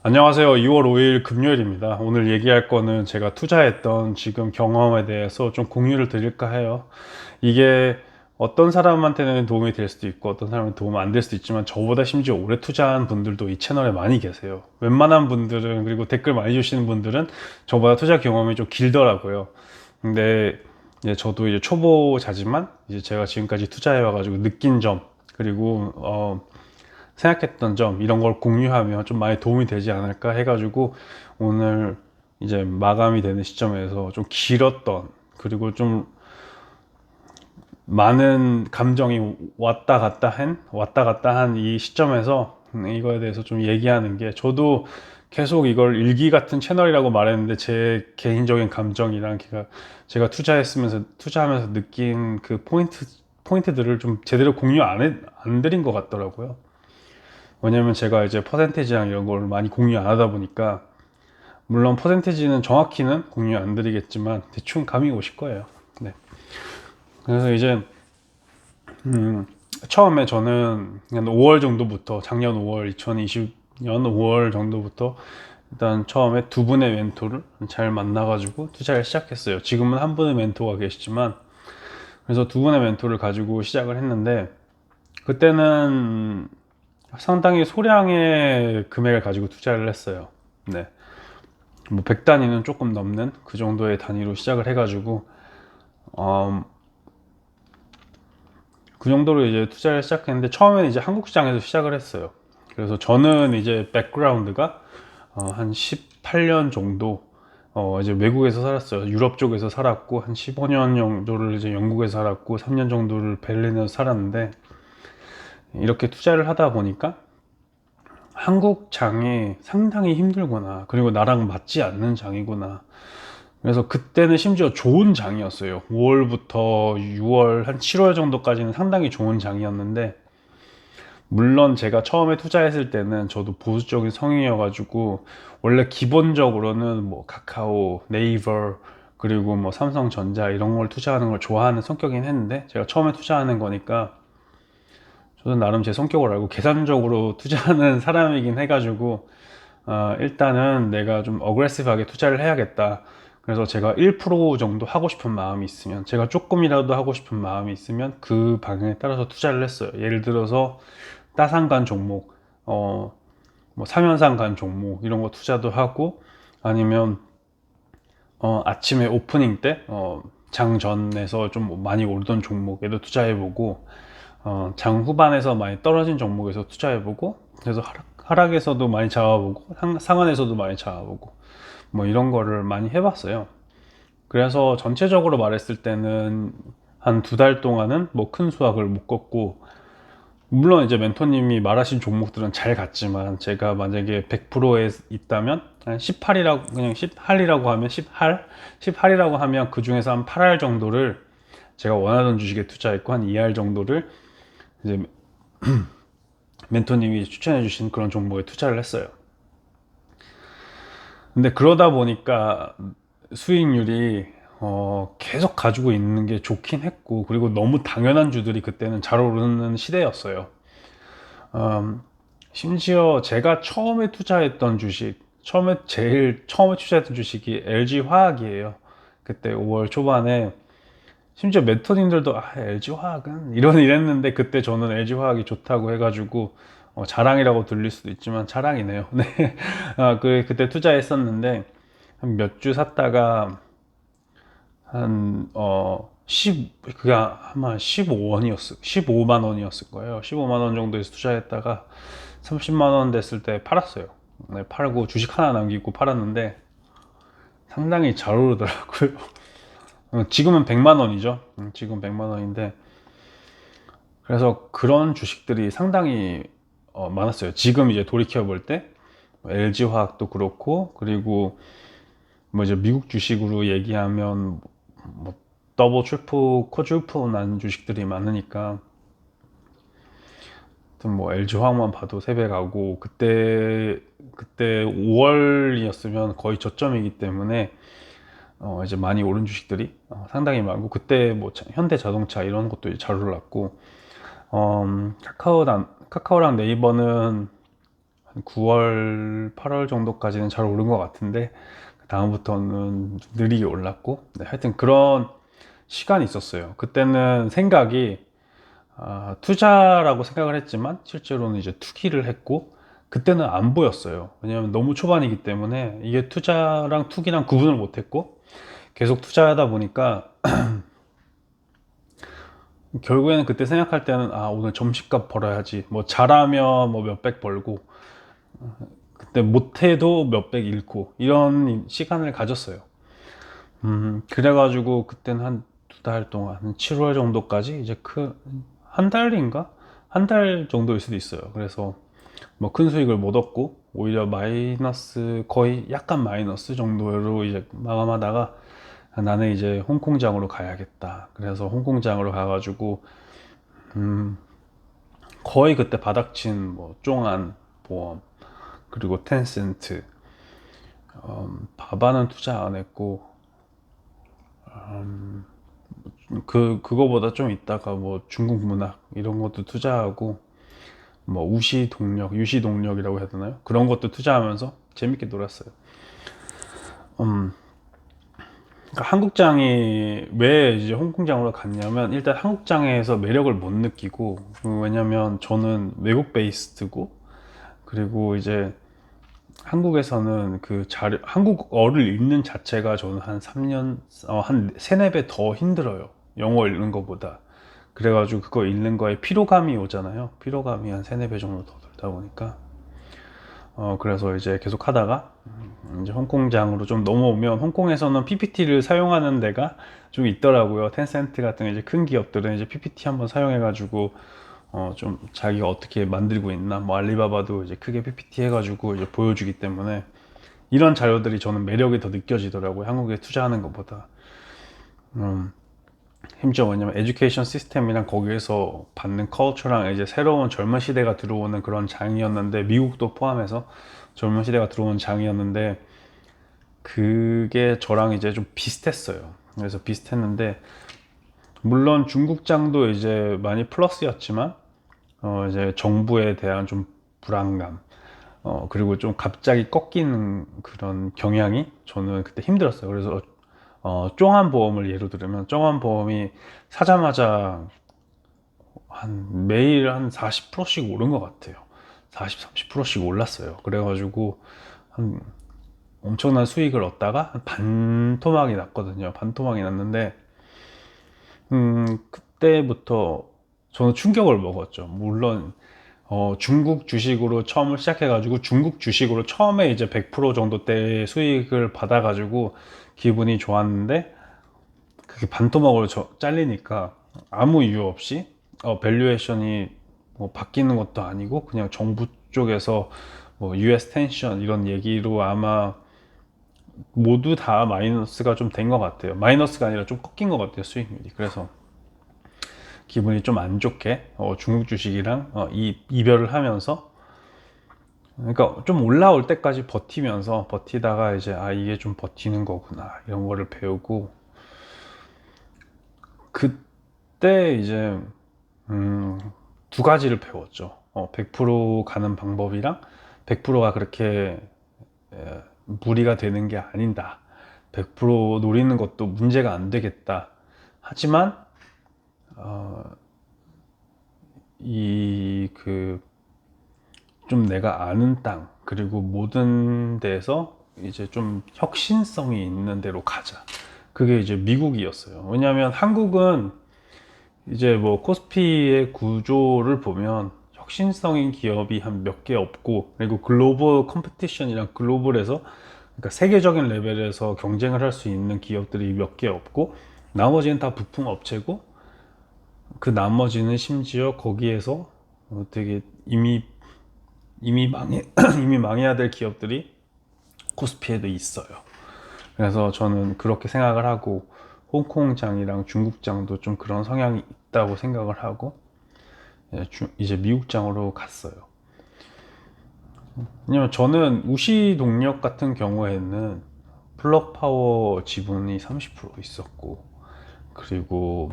안녕하세요. 2월 5일 금요일입니다. 오늘 얘기할 거는 제가 투자했던 지금 경험에 대해서 좀 공유를 드릴까 해요. 이게 어떤 사람한테는 도움이 될 수도 있고 어떤 사람은 도움 안 될 수도 있지만 저보다 심지어 오래 투자한 분들도 이 채널에 많이 계세요. 웬만한 분들은, 그리고 댓글 많이 주시는 분들은 저보다 투자 경험이 좀 길더라고요. 근데 이제 저도 이제 초보자지만 이제 제가 지금까지 투자해 와가지고 느낀 점, 그리고 생각했던 점, 이런 걸 공유하면 좀 많이 도움이 되지 않을까 해가지고 오늘 이제 마감이 되는 시점에서 좀 길었던, 그리고 좀 많은 감정이 왔다 갔다 한 이 시점에서 이거에 대해서 좀 얘기하는 게, 저도 계속 이걸 일기 같은 채널이라고 말했는데 제 개인적인 감정이랑 제가 투자하면서 느낀 그 포인트들을 좀 제대로 공유 안 드린 것 같더라고요. 왜냐면 제가 이제 퍼센테이지랑 이런 걸 많이 공유 안 하다 보니까, 물론 퍼센테이지는 정확히는 공유 안 드리겠지만 대충 감이 오실 거예요. 네. 그래서 이제 처음에 저는 한 5월 정도부터, 작년 5월, 2020년 5월 정도부터 일단 처음에 두 분의 멘토를 잘 만나가지고 투자를 시작했어요. 지금은 한 분의 멘토가 계시지만, 그래서 두 분의 멘토를 가지고 시작을 했는데, 그때는 상당히 소량의 금액을 가지고 투자를 했어요. 네. 뭐 100단위는 조금 넘는 그 정도의 단위로 시작을 해가지고, 어, 그 정도로 이제 투자를 시작했는데, 처음에는 이제 한국 시장에서 시작을 했어요. 그래서 저는 이제 백그라운드가 한 18년 정도 이제 외국에서 살았어요. 유럽 쪽에서 살았고, 한 15년 정도를 이제 영국에서 살았고, 3년 정도를 베를린에서 살았는데, 이렇게 투자를 하다 보니까 한국 장이 상당히 힘들구나, 그리고 나랑 맞지 않는 장이구나. 그래서 그때는 심지어 좋은 장이었어요. 5월부터 6월, 한 7월 정도까지는 상당히 좋은 장이었는데, 물론 제가 처음에 투자했을 때는 저도 보수적인 성향이어가지고, 원래 기본적으로는 뭐 카카오, 네이버, 그리고 뭐 삼성전자 이런 걸 투자하는 걸 좋아하는 성격이긴 했는데, 제가 처음에 투자하는 거니까 저도 나름 제 성격을 알고 계산적으로 투자하는 사람이긴 해가지고, 일단은 내가 좀 어그레시브하게 투자를 해야겠다. 그래서 제가 1% 정도 하고 싶은 마음이 있으면, 제가 조금이라도 하고 싶은 마음이 있으면 그 방향에 따라서 투자를 했어요. 예를 들어서 따상간 종목, 뭐 3연상 간 종목 이런 거 투자도 하고, 아니면 아침에 오프닝 때 장 전에서 좀 많이 오르던 종목에도 투자해보고, 장 후반에서 많이 떨어진 종목에서 투자해보고, 그래서 하락에서도 많이 잡아보고, 상한에서도 많이 잡아보고, 뭐 이런 거를 많이 해봤어요. 그래서 전체적으로 말했을 때는 한 두 달 동안은 뭐 큰 수확을 못 걷고, 물론 이제 멘토님이 말하신 종목들은 잘 갔지만, 제가 만약에 100%에 있다면 한 18이라고, 그냥 10할이라고 하면 10할이라고 하면 그 중에서 한 8할 정도를 제가 원하던 주식에 투자했고, 한 2할 정도를 이제 멘토님이 추천해 주신 그런 종목에 투자를 했어요. 근데 그러다 보니까 수익률이 계속 가지고 있는 게 좋긴 했고, 그리고 너무 당연한 주들이 그때는 잘 오르는 시대였어요. 음, 심지어 제가 제일 처음에 투자했던 주식이 LG 화학이에요. 그때 5월 초반에 심지어 멘토님들도 LG 화학은 이랬는데, 그때 저는 LG 화학이 좋다고 해가지고, 자랑이라고 들릴 수도 있지만 자랑이네요. 네. 그때 투자했었는데, 한 몇 주 샀다가 한, 그가 아마 15원이었을, 15만 원이었을 거예요. 15만 원 정도에서 투자했다가 30만 원 됐을 때 팔았어요. 네, 팔고 주식 하나 남기고 팔았는데 상당히 잘 오르더라고요. 지금은 100만 원이죠. 지금 100만 원인데, 그래서 그런 주식들이 상당히 많았어요. 지금 이제 돌이켜 볼 때 LG 화학도 그렇고, 그리고 뭐 이제 미국 주식으로 얘기하면 뭐 더블, 트리플, 쿼드루플 난 주식들이 많으니까, 하여튼 뭐 LG 화학만 봐도 3배 가고, 그때 5월이었으면 거의 저점이기 때문에 이제 많이 오른 주식들이 상당히 많고, 그때 뭐 현대 자동차 이런 것도 이제 잘 올랐고, 카카오랑 네이버는 한 9월, 8월 정도까지는 잘 오른 것 같은데 그 다음부터는 느리게 올랐고, 네, 하여튼 그런 시간이 있었어요. 그때는 생각이 투자라고 생각을 했지만 실제로는 이제 투기를 했고, 그때는 안 보였어요. 왜냐하면 너무 초반이기 때문에 이게 투자랑 투기랑 구분을 못 했고 계속 투자하다 보니까 결국에는 그때 생각할 때는 오늘 점심값 벌어야지, 뭐 잘하면 뭐 몇백 벌고 그때 못해도 몇백 잃고 이런 시간을 가졌어요. 그래가지고 그때는 한 두 달 동안, 한 7월 정도까지 이제 한 달인가? 한 달 정도일 수도 있어요. 그래서 뭐 큰 수익을 못 얻고 오히려 마이너스, 거의 약간 마이너스 정도로 이제 마감하다가 나는 이제 홍콩장으로 가야겠다. 그래서 홍콩장으로 가가지고 거의 그때 바닥친 뭐 쫑안 보험, 그리고 텐센트, 바바는 투자 안 했고, 그거보다 좀 있다가 뭐 중국 문학 이런 것도 투자하고, 뭐 우시 동력, 유시 동력이라고 해야 되나요? 그런 것도 투자하면서 재밌게 놀았어요. 그러니까 한국장이 왜 이제 홍콩장으로 갔냐면, 일단 한국장에서 매력을 못 느끼고, 왜냐면 저는 외국 베이스드고, 그리고 이제 한국에서는 그 한국어를 읽는 자체가 저는 한 3년, 한 3, 4배 더 힘들어요. 영어 읽는 것보다. 그래가지고 그거 읽는 거에 피로감이 오잖아요. 피로감이 한 3, 4배 정도 더 들다 보니까. 그래서 이제 계속 하다가, 이제 홍콩장으로 좀 넘어오면, 홍콩에서는 PPT를 사용하는 데가 좀 있더라고요. 텐센트 같은 이제 큰 기업들은 이제 PPT 한번 사용해가지고, 좀 자기가 어떻게 만들고 있나, 뭐 알리바바도 이제 크게 PPT 해가지고 이제 보여주기 때문에 이런 자료들이 저는 매력이 더 느껴지더라고요. 한국에 투자하는 것보다. 심지어 뭐냐면 에듀케이션 시스템이랑 거기에서 받는 컬처랑 이제 새로운 젊은 시대가 들어오는 그런 장이었는데, 미국도 포함해서 젊은 시대가 들어오는 장이었는데, 그게 저랑 이제 좀 비슷했어요. 그래서 비슷했는데, 물론 중국장도 이제 많이 플러스였지만, 이제 정부에 대한 좀 불안감, 그리고 좀 갑자기 꺾이는 그런 경향이 저는 그때 힘들었어요. 그래서 쫑안보험을 예로 들면, 쫑안보험이 사자마자 매일 한 40%씩 오른 것 같아요. 40, 30%씩 올랐어요. 그래가지고 한 엄청난 수익을 얻다가 반토막이 났거든요. 반토막이 났는데, 그때부터 저는 충격을 먹었죠. 물론 중국 주식으로 처음 시작해가지고, 중국 주식으로 처음에 이제 100% 정도 대 수익을 받아가지고 기분이 좋았는데, 그게 반토막으로 잘리니까 아무 이유 없이 밸류에이션이 뭐 바뀌는 것도 아니고, 그냥 정부 쪽에서 뭐 US 텐션 이런 얘기로 아마 모두 다 마이너스가 좀 된 것 같아요. 마이너스가 아니라 좀 꺾인 것 같아요, 수익률이. 그래서 기분이 좀 안 좋게 중국 주식이랑 이별을 하면서, 그러니까 좀 올라올 때까지 버티다가 이제 이게 좀 버티는 거구나 이런 거를 배우고, 그때 이제 두 가지를 배웠죠. 100% 가는 방법이랑, 100%가 그렇게 무리가 되는 게 아니다. 100% 노리는 것도 문제가 안 되겠다. 하지만 좀 내가 아는 땅, 그리고 모든 데서 이제 좀 혁신성이 있는 데로 가자. 그게 이제 미국이었어요. 왜냐하면 한국은 이제 뭐 코스피의 구조를 보면 혁신성인 기업이 한 몇 개 없고, 그리고 글로벌 컴피티션이랑 글로벌에서, 그러니까 세계적인 레벨에서 경쟁을 할 수 있는 기업들이 몇 개 없고, 나머지는 다 부품 업체고, 그 나머지는 심지어 거기에서 되게 이미 이미 망해야 될 기업들이 코스피에도 있어요. 그래서 저는 그렇게 생각을 하고, 홍콩장이랑 중국장도 좀 그런 성향이 있다고 생각을 하고 이제 미국장으로 갔어요. 왜냐면 저는 우시 동력 같은 경우에는 플럭 파워 지분이 30% 있었고, 그리고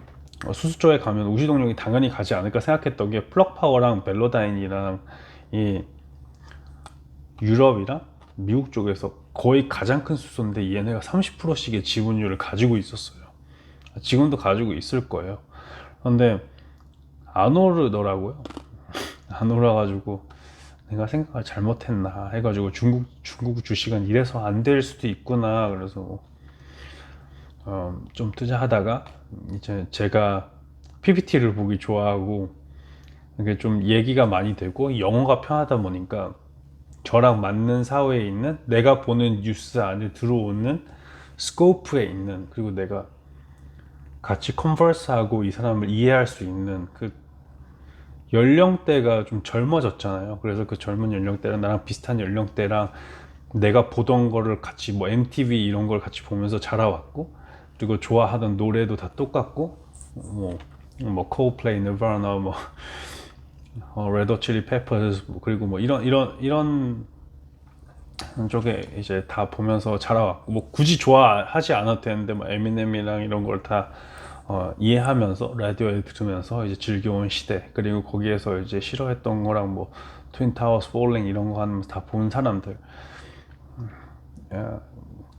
수수 쪽에 가면 우시 동력이 당연히 가지 않을까 생각했던 게, 플럭 파워랑 벨로다인이랑 이 유럽이랑 미국 쪽에서 거의 가장 큰 수소인데 얘네가 30%씩의 지분율을 가지고 있었어요. 지금도 가지고 있을 거예요. 그런데 안 오르더라고요. 안 오라가지고 내가 생각을 잘못했나 해가지고 중국 주식은 이래서 안 될 수도 있구나. 그래서 좀 투자하다가 이제 제가 PPT를 보기 좋아하고 이게 좀 얘기가 많이 되고 영어가 편하다 보니까 저랑 맞는 사회에 있는 내가 보는 뉴스 안에 들어오는 스코프에 있는, 그리고 내가 같이 컨버스하고 이 사람을 이해할 수 있는 그 연령대가 좀 젊어졌잖아요. 그래서 그 젊은 연령대랑 나랑 비슷한 연령대랑 내가 보던 거를 같이 뭐 MTV 이런 걸 같이 보면서 자라왔고, 그리고 좋아하던 노래도 다 똑같고, 뭐 콜플레이, 니르바나, 뭐 레드 헛 칠리 페퍼스, 그리고 뭐 이런 쪽에 이제 다 보면서 자라왔고, 뭐 굳이 좋아하지 않아도 되는데 뭐 에미넴이랑 이런 걸 다 이해하면서 라디오에 들으면서 이제 즐겨온 시대, 그리고 거기에서 이제 싫어했던 거랑 뭐 트윈 타워스 폴링 이런 거 하면서 다 본 사람들,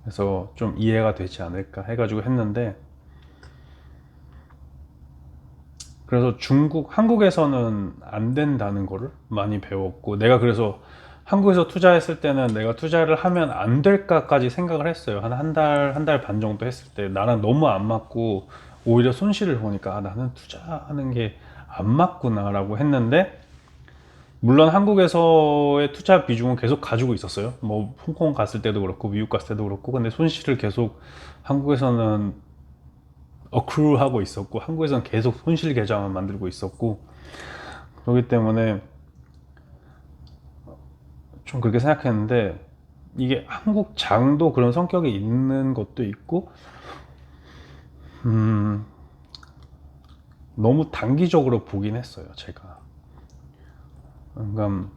그래서 좀 이해가 되지 않을까 해가지고 했는데, 그래서 한국에서는 안 된다는 거를 많이 배웠고, 내가 그래서 한국에서 투자했을 때는 내가 투자를 하면 안 될까까지 생각을 했어요. 한 달 반 정도 했을 때 나랑 너무 안 맞고 오히려 손실을 보니까 나는 투자하는 게 안 맞구나 라고 했는데, 물론 한국에서의 투자 비중은 계속 가지고 있었어요. 뭐 홍콩 갔을 때도 그렇고 미국 갔을 때도 그렇고. 근데 손실을 계속 한국에서는 어크루 하고 있었고, 한국에서는 계속 손실 계좌만 만들고 있었고, 그렇기 때문에 좀 그렇게 생각했는데, 이게 한국 장도 그런 성격이 있는 것도 있고, 너무 단기적으로 보긴 했어요, 제가. 그러니까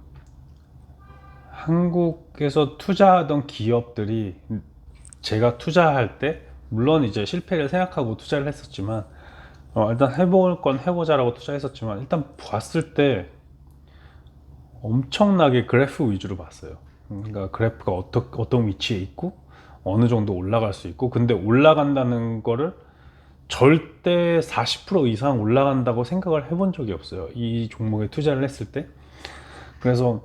한국에서 투자하던 기업들이 제가 투자할 때 물론 이제 실패를 생각하고 투자를 했었지만, 일단 해볼 건 해보자라고 투자했었지만, 일단 봤을 때 엄청나게 그래프 위주로 봤어요. 그러니까 그래프가 어떤 위치에 있고 어느 정도 올라갈 수 있고, 근데 올라간다는 거를 절대 40% 이상 올라간다고 생각을 해본 적이 없어요, 이 종목에 투자를 했을 때. 그래서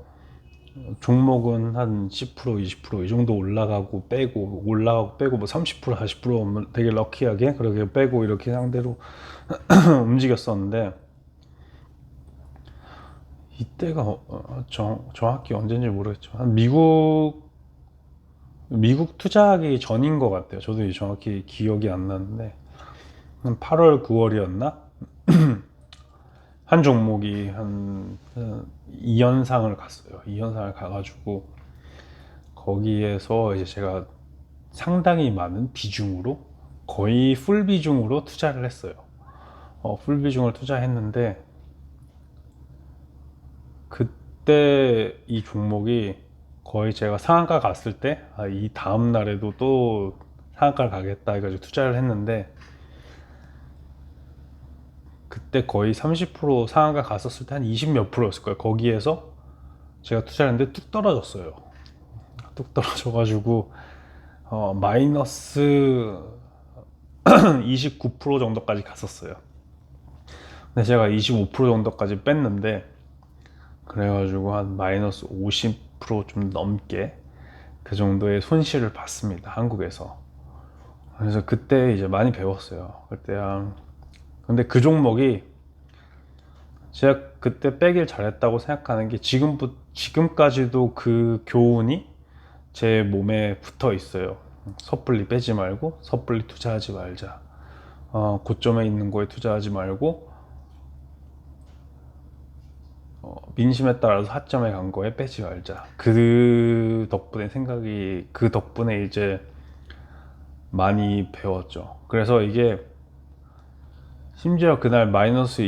종목은 한 10%, 20%이 정도 올라가고 빼고 올라가고 빼고 뭐 30%, 40% 되게 럭키하게 그렇게 빼고 이렇게 상대로 움직였었는데, 이때가 정확히 언제인지 모르겠지만 미국 투자하기 전인 것 같아요. 저도 정확히 기억이 안 나는데 한 8월, 9월이었나? 한 종목이 한 2연상을 갔어요. 2연상을 가가지고 거기에서 이제 제가 상당히 많은 비중으로, 거의 풀 비중으로 투자를 했어요. 풀 비중을 투자했는데, 그때 이 종목이 거의 제가 상한가 갔을 때 이 다음 날에도 또 상한가를 가겠다 해가지고 투자를 했는데, 그때 거의 30% 상한가 갔었을 때 한 20 몇 프로였을 거예요. 거기에서 제가 투자를 했는데 뚝 떨어졌어요. 뚝 떨어져가지고 마이너스 29% 정도까지 갔었어요. 근데 제가 25% 정도까지 뺐는데, 그래가지고 한 마이너스 50% 좀 넘게 그 정도의 손실을 봤습니다, 한국에서. 그래서 그때 이제 많이 배웠어요. 근데 그 종목이 제가 그때 빼길 잘했다고 생각하는 게, 지금까지도 그 교훈이 제 몸에 붙어 있어요. 섣불리 빼지 말고, 섣불리 투자하지 말자. 고점에 있는 거에 투자하지 말고, 민심에 따라서 하점에 간 거에 빼지 말자. 그 덕분에 이제 많이 배웠죠. 그래서 이게 심지어 그날 마이너스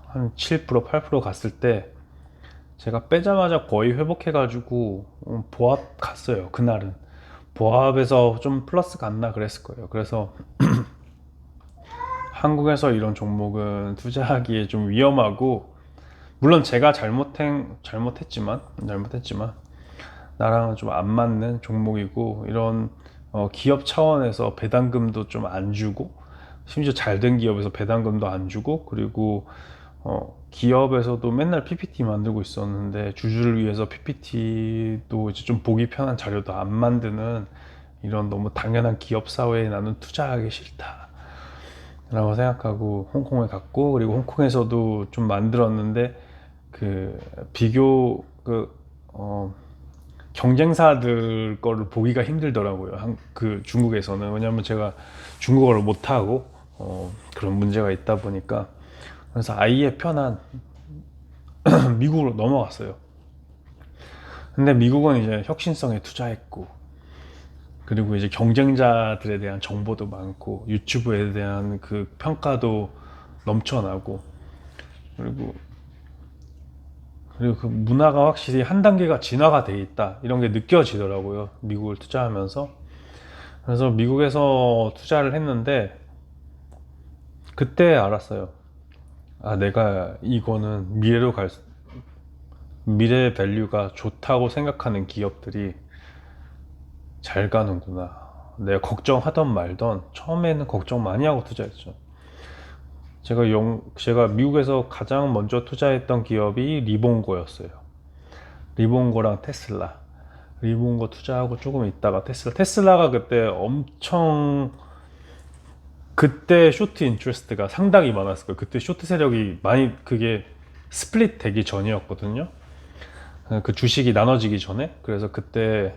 한 7%, 8% 갔을 때 제가 빼자마자 거의 회복해가지고 보합 갔어요. 그날은 보합에서 좀 플러스 갔나 그랬을 거예요. 그래서 한국에서 이런 종목은 투자하기에 좀 위험하고, 물론 제가 잘못했지만 나랑은 좀 안 맞는 종목이고, 이런 기업 차원에서 배당금도 좀 안 주고, 심지어 잘 된 기업에서 배당금도 안 주고, 그리고 기업에서도 맨날 PPT 만들고 있었는데 주주를 위해서 PPT도 이제 좀 보기 편한 자료도 안 만드는, 이런 너무 당연한 기업 사회에 나는 투자하기 싫다 라고 생각하고 홍콩에 갔고, 그리고 홍콩에서도 좀 만들었는데 그 비교 경쟁사들 거를 보기가 힘들더라고요. 그 중국에서는. 왜냐면 제가 중국어를 못하고 그런 문제가 있다 보니까. 그래서 아예 편한 미국으로 넘어갔어요. 근데 미국은 이제 혁신성에 투자했고, 그리고 이제 경쟁자들에 대한 정보도 많고, 유튜브에 대한 그 평가도 넘쳐나고, 그리고 그 문화가 확실히 한 단계가 진화가 돼 있다, 이런 게 느껴지더라고요, 미국을 투자하면서. 그래서 미국에서 투자를 했는데 그때 알았어요. 아, 내가 이거는 미래 밸류가 좋다고 생각하는 기업들이 잘 가는구나. 내가 걱정하던 말던 처음에는 걱정 많이 하고 투자했죠. 제가 미국에서 가장 먼저 투자했던 기업이 리본고였어요. 리본고랑 테슬라. 리본고 투자하고 조금 있다가 테슬라가 그때 엄청, 그때 쇼트 인트레스트가 상당히 많았을 거예요. 그때 쇼트 세력이 많이, 그게 스플릿 되기 전이었거든요. 그 주식이 나눠지기 전에. 그래서 그때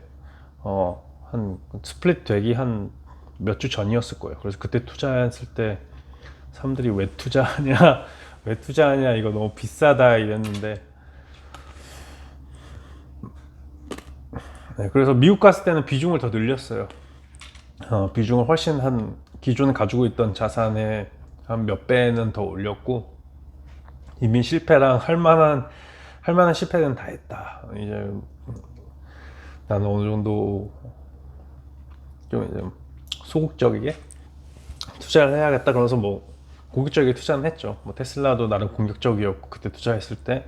한 스플릿 되기 한 몇 주 전이었을 거예요. 그래서 그때 투자했을 때 사람들이 왜 투자하냐 왜 투자하냐, 이거 너무 비싸다 이랬는데, 네, 그래서 미국 갔을 때는 비중을 더 늘렸어요. 비중을 훨씬, 한 기존에 가지고 있던 자산의 한 몇 배는 더 올렸고, 이미 실패랑 할 만한 실패는 다 했다. 이제 나는 어느 정도 좀 이제 소극적이게 투자를 해야겠다. 그래서 뭐 공격적이게 투자는 했죠. 뭐 테슬라도 나름 공격적이었고, 그때 투자했을 때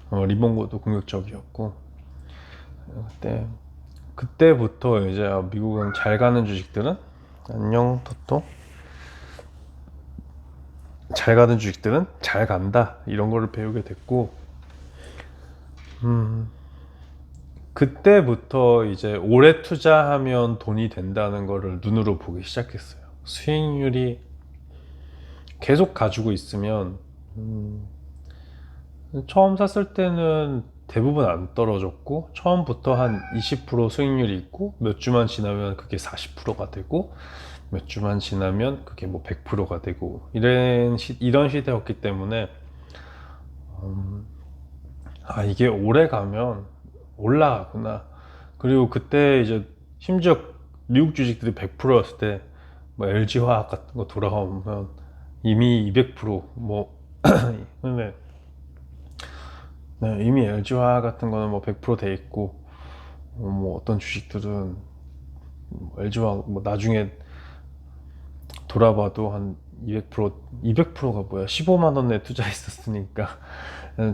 리본고도 공격적이었고. 그때부터 이제 미국은 잘 가는 주식들은, 안녕 토토, 잘 가는 주식들은 잘 간다, 이런 거를 배우게 됐고, 그때부터 이제 오래 투자하면 돈이 된다는 거를 눈으로 보기 시작했어요. 수익률이 계속 가지고 있으면, 처음 샀을 때는 대부분 안 떨어졌고, 처음부터 한 20% 수익률이 있고, 몇 주만 지나면 그게 40%가 되고, 몇 주만 지나면 그게 뭐 100%가 되고, 이런 시대였기 때문에, 아, 이게 오래 가면 올라가구나. 그리고 그때 이제 심지어 미국 주식들이 100%였을 때, 뭐 LG화학 같은 거 돌아오면 이미 200%, 근데 네, 이미 LG화학 같은 거는 뭐 100%돼 있고, 뭐 어떤 주식들은 LG화학 뭐 나중에 돌아봐도 한 200%가 뭐야, 15만 원에 투자했었으니까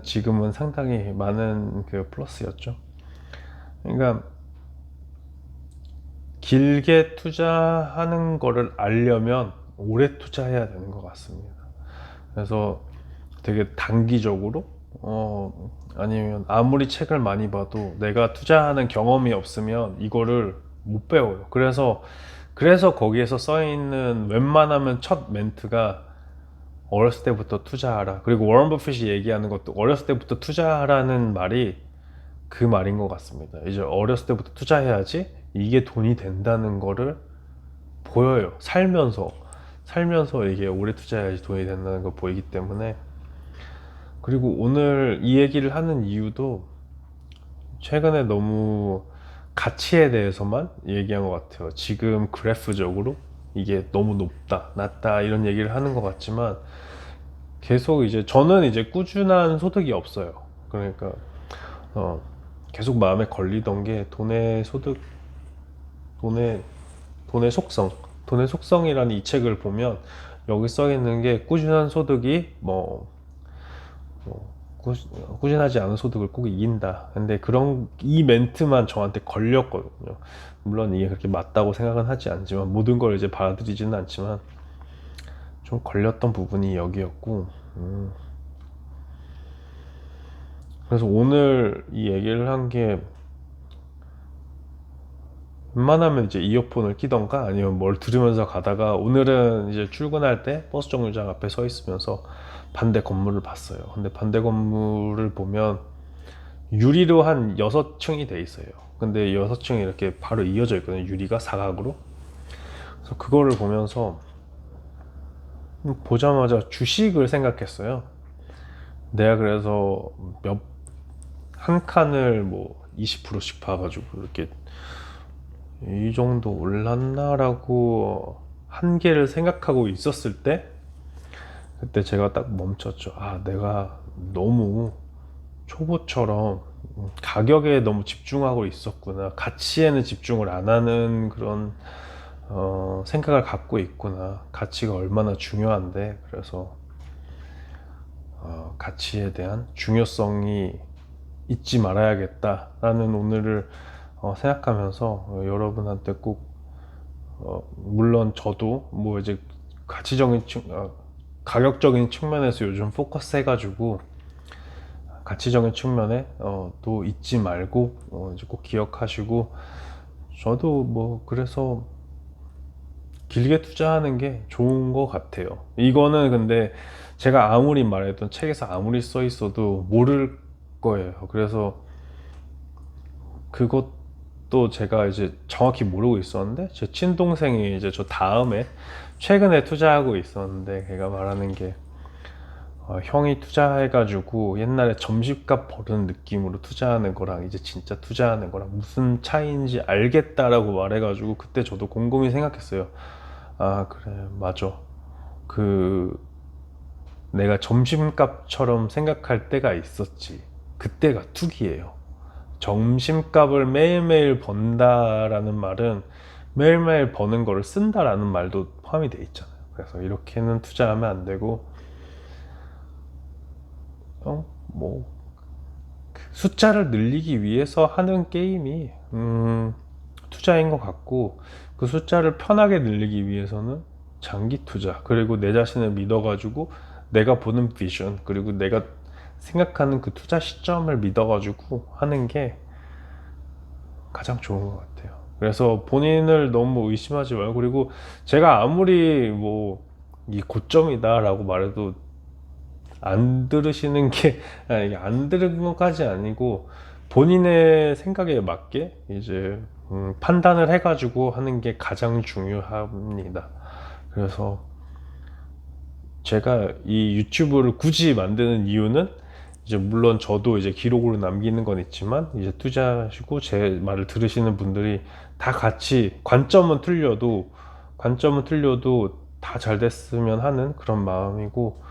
지금은 상당히 많은 그 플러스였죠. 그러니까 길게 투자하는 거를 알려면 오래 투자해야 되는 것 같습니다. 그래서 되게 단기적으로, 아니면 아무리 책을 많이 봐도 내가 투자하는 경험이 없으면 이거를 못 배워요. 그래서 거기에서 써 있는 웬만하면 첫 멘트가 어렸을 때부터 투자하라. 그리고 워런 버핏이 얘기하는 것도 어렸을 때부터 투자하라는 말이 그 말인 것 같습니다. 이제 어렸을 때부터 투자해야지 이게 돈이 된다는 거를 보여요. 살면서 이게 오래 투자해야지 돈이 된다는 걸 보이기 때문에. 그리고 오늘 이 얘기를 하는 이유도 최근에 너무 가치에 대해서만 얘기한 것 같아요. 지금 그래프적으로 이게 너무 높다, 낮다, 이런 얘기를 하는 것 같지만, 계속 이제 저는 이제 꾸준한 소득이 없어요. 그러니까 계속 마음에 걸리던 게 돈의 돈의 속성, 돈의 속성이라는 이 책을 보면 여기 써 있는 게 꾸준한 소득이 꾸준하지 않은 소득을 꼭 이긴다. 근데 이 멘트만 저한테 걸렸거든요. 물론 이게 그렇게 맞다고 생각은 하지 않지만, 모든 걸 이제 받아들이지는 않지만 좀 걸렸던 부분이 여기였고, 그래서 오늘 이 얘기를 한 게, 웬만하면 이제 이어폰을 끼던가 아니면 뭘 들으면서 가다가, 오늘은 이제 출근할 때 버스 정류장 앞에 서 있으면서 반대 건물을 봤어요. 근데 반대 건물을 보면 유리로 한 6층이 돼 있어요. 근데 6층이 이렇게 바로 이어져 있거든요. 유리가 사각으로. 그래서 그거를 보면서 보자마자 주식을 생각했어요. 내가 그래서 한 칸을 뭐 20%씩 봐가지고 이렇게 이 정도 올랐나라고 한계를 생각하고 있었을 때, 그때 제가 딱 멈췄죠. 아, 내가 너무 초보처럼 가격에 너무 집중하고 있었구나. 가치에는 집중을 안 하는 그런 생각을 갖고 있구나. 가치가 얼마나 중요한데. 그래서 가치에 대한 중요성이 잊지 말아야겠다라는 오늘을 생각하면서 여러분한테 꼭, 물론 저도 뭐 이제 가격적인 측면에서 요즘 포커스 해가지고 가치적인 측면에 또 잊지 말고 이제 꼭 기억하시고, 저도 뭐 그래서 길게 투자하는 게 좋은 것 같아요. 이거는 근데 제가 아무리 말해도, 책에서 아무리 써 있어도 모를 거예요. 그래서 그것도 제가 이제 정확히 모르고 있었는데, 제 친동생이 이제 저 다음에 최근에 투자하고 있었는데, 걔가 말하는 게 형이 투자해가지고 옛날에 점심값 버는 느낌으로 투자하는 거랑 이제 진짜 투자하는 거랑 무슨 차이인지 알겠다라고 말해가지고, 그때 저도 곰곰이 생각했어요. 아, 그래, 맞아. 그 내가 점심값처럼 생각할 때가 있었지. 그때가 투기예요. 점심값을 매일매일 번다라는 말은 매일매일 버는 거를 쓴다라는 말도 포함이 돼 있잖아요. 그래서 이렇게는 투자하면 안 되고, 뭐 숫자를 늘리기 위해서 하는 게임이 투자인 것 같고, 그 숫자를 편하게 늘리기 위해서는 장기 투자, 그리고 내 자신을 믿어가지고 내가 보는 비전, 그리고 내가 생각하는 그 투자 시점을 믿어가지고 하는 게 가장 좋은 것 같아요. 그래서 본인을 너무 의심하지 말고, 그리고 제가 아무리 뭐 이 고점이다 라고 말해도 안 들으시는 게, 아니, 안 들은 것까지 아니고 본인의 생각에 맞게 이제 판단을 해가지고 하는 게 가장 중요합니다. 그래서 제가 이 유튜브를 굳이 만드는 이유는, 이제 물론 저도 이제 기록으로 남기는 건 있지만, 이제 투자하시고 제 말을 들으시는 분들이 다 같이 관점은 틀려도 다 잘 됐으면 하는 그런 마음이고,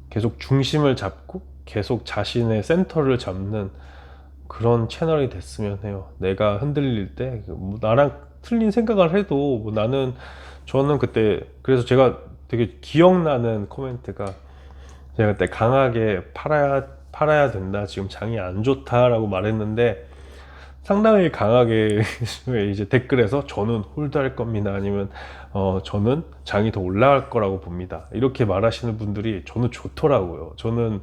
계속 중심을 잡고 계속 자신의 센터를 잡는 그런 채널이 됐으면 해요. 내가 흔들릴 때 뭐 나랑 틀린 생각을 해도 뭐 저는 그때, 그래서 제가 되게 기억나는 코멘트가, 제가 그때 강하게 팔아야 된다, 지금 장이 안 좋다라고 말했는데, 상당히 강하게 이제 댓글에서 저는 홀드할 겁니다, 아니면 저는 장이 더 올라갈 거라고 봅니다, 이렇게 말하시는 분들이 저는 좋더라고요. 저는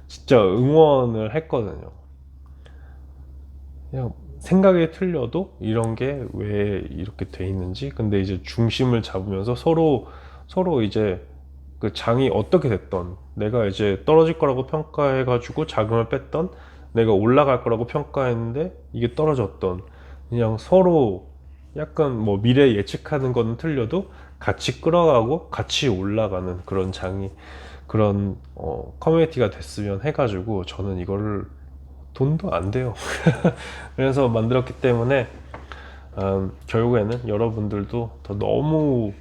진짜 응원을 했거든요. 그냥 생각이 틀려도 이런 게 왜 이렇게 돼 있는지, 근데 이제 중심을 잡으면서 서로 이제 그 장이 어떻게 됐던, 내가 이제 떨어질 거라고 평가해 가지고 자금을 뺐던, 내가 올라갈 거라고 평가했는데 이게 떨어졌던, 그냥 서로 약간 뭐 미래 예측하는 거는 틀려도 같이 끌어가고 같이 올라가는 그런 그런 커뮤니티가 됐으면 해가지고, 저는 이거를 돈도 안 돼요. 그래서 만들었기 때문에 결국에는 여러분들도 더 너무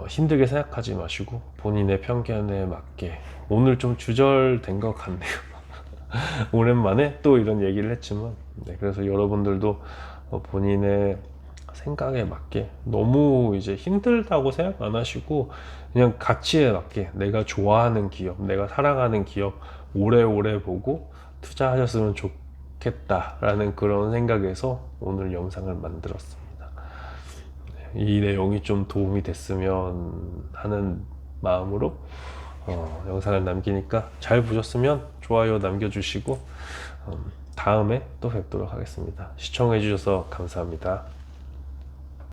힘들게 생각하지 마시고 본인의 편견에 맞게, 오늘 좀 주절된 것 같네요. 오랜만에 또 이런 얘기를 했지만, 네, 그래서 여러분들도 본인의 생각에 맞게, 너무 이제 힘들다고 생각 안 하시고 그냥 가치에 맞게 내가 좋아하는 기업, 내가 사랑하는 기업 오래오래 보고 투자하셨으면 좋겠다라는 그런 생각에서 오늘 영상을 만들었습니다. 이 내용이 좀 도움이 됐으면 하는 마음으로 영상을 남기니까 잘 보셨으면 좋아요 남겨주시고 다음에 또 뵙도록 하겠습니다. 시청해 주셔서 감사합니다.